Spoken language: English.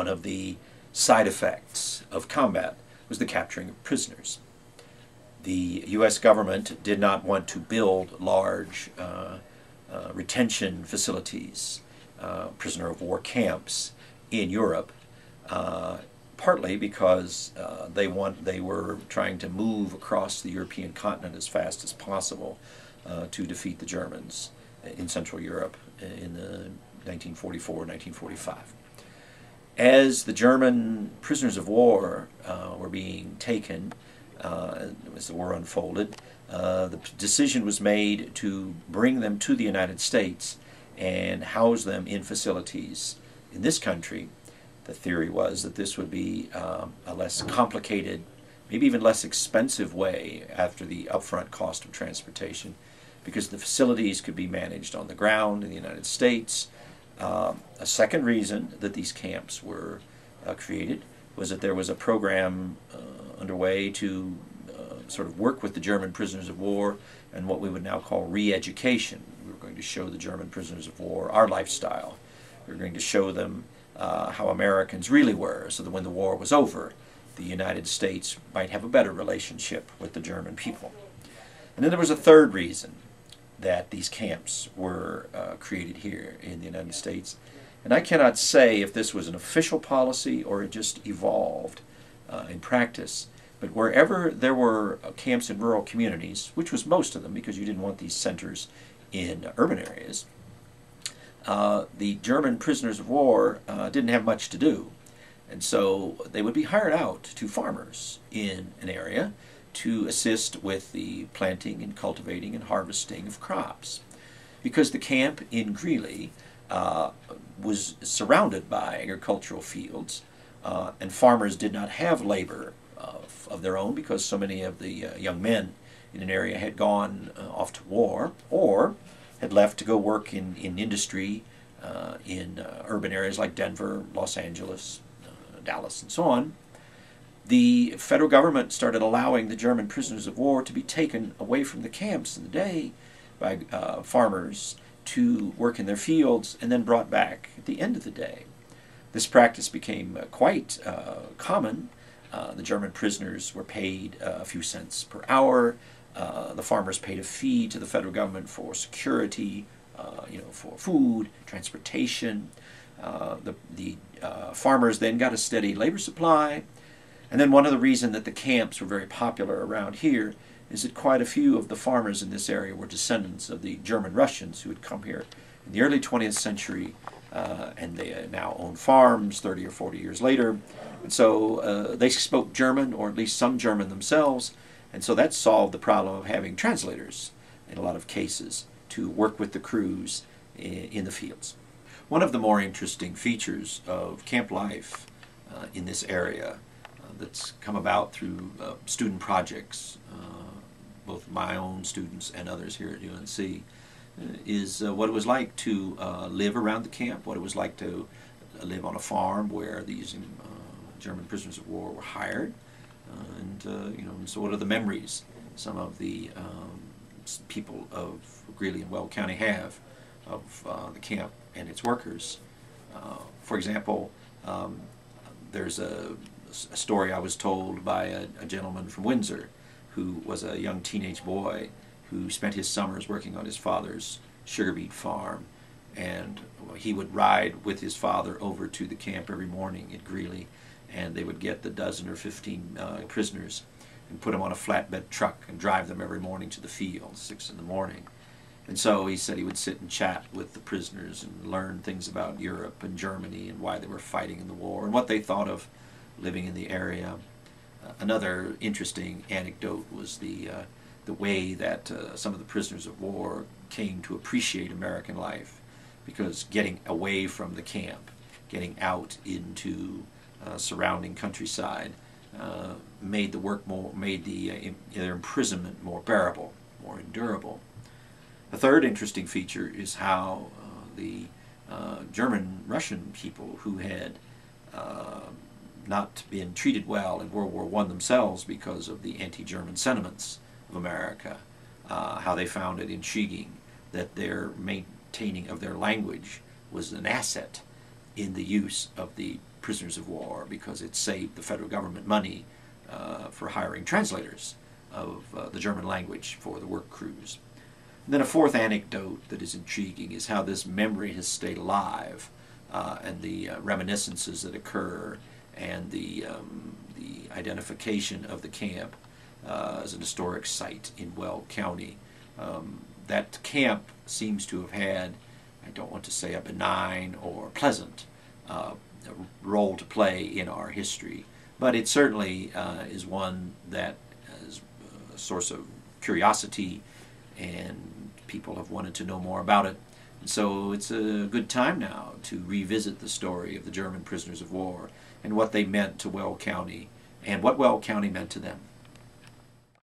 One of the side effects of combat was the capturing of prisoners. The U.S. government did not want to build large retention facilities, prisoner of war camps in Europe, partly because they were trying to move across the European continent as fast as possible to defeat the Germans in Central Europe in 1944-1945. As the German prisoners of war were being taken, as the war unfolded, the decision was made to bring them to the United States and house them in facilities in this country. The theory was that this would be a less complicated, maybe even less expensive way after the upfront cost of transportation, because the facilities could be managed on the ground in the United States. A second reason that these camps were created was that there was a program underway to sort of work with the German prisoners of war and what we would now call re-education. We were going to show the German prisoners of war our lifestyle. We were going to show them how Americans really were, so that when the war was over, the United States might have a better relationship with the German people. And then there was a third reason that these camps were created here in the United States. And I cannot say if this was an official policy or it just evolved in practice. But wherever there were camps in rural communities, which was most of them because you didn't want these centers in urban areas, the German prisoners of war didn't have much to do. And so they would be hired out to farmers in an area to assist with the planting and cultivating and harvesting of crops. Because the camp in Greeley was surrounded by agricultural fields, and farmers did not have labor of their own because so many of the young men in an area had gone off to war or had left to go work in industry in urban areas like Denver, Los Angeles, Dallas, and so on. The federal government started allowing the German prisoners of war to be taken away from the camps in the day by farmers to work in their fields and then brought back at the end of the day. This practice became quite common. The German prisoners were paid a few cents per hour. The farmers paid a fee to the federal government for security, for food, transportation. The farmers then got a steady labor supply. And then one of the reasons that the camps were very popular around here is that quite a few of the farmers in this area were descendants of the German Russians who had come here in the early 20th century, and they now own farms 30 or 40 years later. And so they spoke German, or at least some German themselves, and so that solved the problem of having translators in a lot of cases to work with the crews in the fields. One of the more interesting features of camp life in this area that's come about through student projects, both my own students and others here at UNC, is what it was like to live around the camp, what it was like to live on a farm where these German prisoners of war were hired, and so what are the memories some of the people of Greeley and Weld County have of the camp and its workers. For example, there's a story I was told by a gentleman from Windsor who was a young teenage boy who spent his summers working on his father's sugar beet farm, and he would ride with his father over to the camp every morning at Greeley, and they would get the dozen or 15 prisoners and put them on a flatbed truck and drive them every morning to the field, 6 in the morning. And so he said he would sit and chat with the prisoners and learn things about Europe and Germany and why they were fighting in the war and what they thought of living in the area. Another interesting anecdote was the way that some of the prisoners of war came to appreciate American life, because getting away from the camp, getting out into surrounding countryside, made their imprisonment more bearable, more endurable. A third interesting feature is how the German-Russian people who had not been treated well in World War I themselves because of the anti-German sentiments of America, how they found it intriguing that their maintaining of their language was an asset in the use of the prisoners of war because it saved the federal government money for hiring translators of the German language for the work crews. And then a fourth anecdote that is intriguing is how this memory has stayed alive, and the reminiscences that occur, and the identification of the camp as an historic site in Weld County. That camp seems to have had, I don't want to say a benign or pleasant role to play in our history, but it certainly is one that is a source of curiosity, and people have wanted to know more about it. And so it's a good time now to revisit the story of the German prisoners of war and what they meant to Weld County and what Weld County meant to them.